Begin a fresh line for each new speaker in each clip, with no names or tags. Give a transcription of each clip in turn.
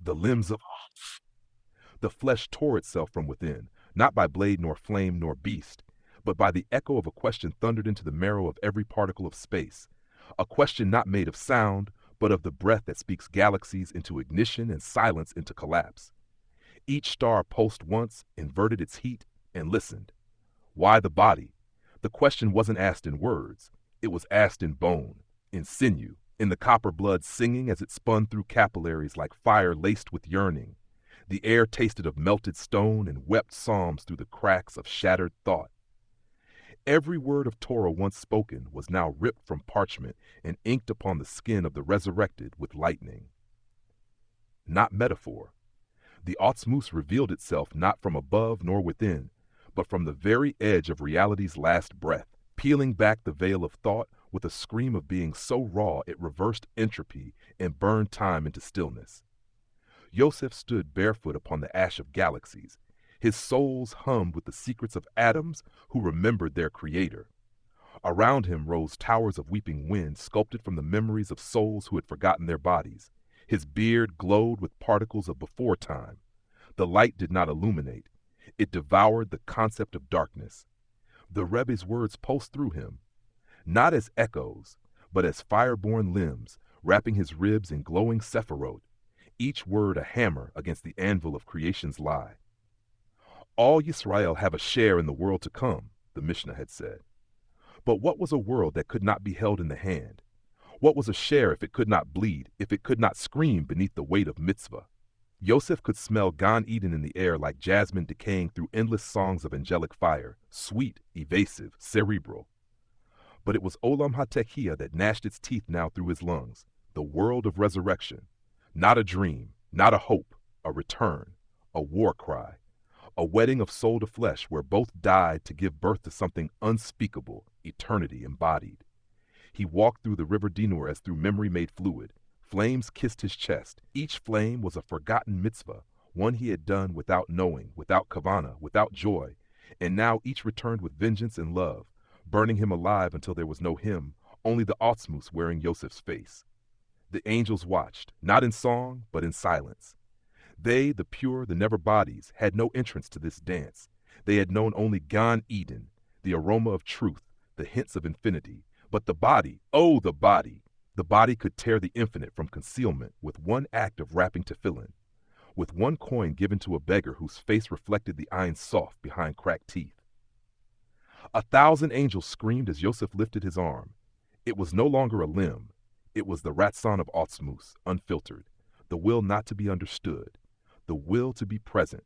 The limbs of the flesh tore itself from within, not by blade nor flame nor beast, but by the echo of a question thundered into the marrow of every particle of space, a question not made of sound, but of the breath that speaks galaxies into ignition and silence into collapse. Each star pulsed once, inverted its heat, and listened. Why the body? The question wasn't asked in words. It was asked in bone, in sinew, in the copper blood singing as it spun through capillaries like fire laced with yearning. The air tasted of melted stone and wept psalms through the cracks of shattered thought. Every word of Torah once spoken was now ripped from parchment and inked upon the skin of the resurrected with lightning. Not metaphor. The Awtsmoos revealed itself not from above nor within, but from the very edge of reality's last breath, peeling back the veil of thought with a scream of being so raw it reversed entropy and burned time into stillness. Yosef stood barefoot upon the ash of galaxies. His soles hummed with the secrets of atoms who remembered their creator. Around him rose towers of weeping wind sculpted from the memories of souls who had forgotten their bodies. His beard glowed with particles of before time. The light did not illuminate. It devoured the concept of darkness. The Rebbe's words pulsed through him, not as echoes, but as fire-born limbs, wrapping his ribs in glowing sephirot, each word a hammer against the anvil of creation's lie. All Yisrael have a share in the world to come, the Mishnah had said. But what was a world that could not be held in the hand? What was a share if it could not bleed, if it could not scream beneath the weight of mitzvah? Yosef could smell Gan Eden in the air like jasmine decaying through endless songs of angelic fire, sweet, evasive, cerebral. But it was Olam HaTekiah that gnashed its teeth now through his lungs, the world of resurrection. Not a dream, not a hope, a return, a war cry, a wedding of soul to flesh where both died to give birth to something unspeakable, eternity embodied. He walked through the river Dinur as through memory made fluid. Flames kissed his chest. Each flame was a forgotten mitzvah, one he had done without knowing, without kavana, without joy, and now each returned with vengeance and love, burning him alive until there was no him, only the Awtsmoos wearing Yosef's face. The angels watched, not in song, but in silence. They, the pure, the never bodies, had no entrance to this dance. They had known only Gan Eden, the aroma of truth, the hints of infinity. But the body, oh, the body! The body could tear the infinite from concealment with one act of wrapping tefillin, with one coin given to a beggar whose face reflected the Ein Sof behind cracked teeth. 1,000 angels screamed as Yosef lifted his arm. It was no longer a limb. It was the Ratzon of Awtsmoos, unfiltered, the will not to be understood, the will to be present,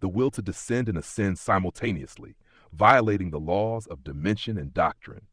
the will to descend and ascend simultaneously, violating the laws of dimension and doctrine.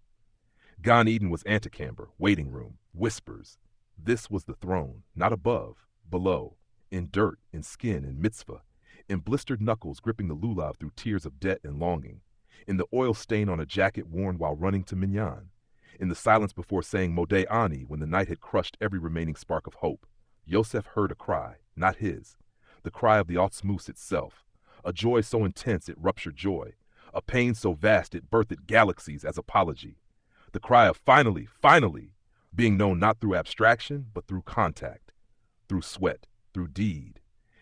Gan Eden was antechamber, waiting room, whispers. This was the throne, not above, below, in dirt, in skin, in mitzvah, in blistered knuckles gripping the lulav through tears of debt and longing, in the oil stain on a jacket worn while running to minyan, in the silence before saying Modeh Ani when the night had crushed every remaining spark of hope. Yosef heard a cry, not his, the cry of the Awtsmoos itself, a joy so intense it ruptured joy, a pain so vast it birthed galaxies as apology. The cry of finally, finally, being known not through abstraction, but through contact, through sweat, through deed.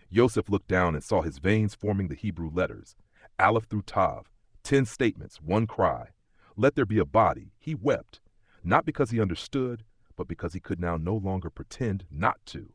Yosef looked down and saw his veins forming the Hebrew letters, Aleph through Tav, 10 statements, one cry. Let there be a body. He wept, not because he understood, but because he could now no longer pretend not to.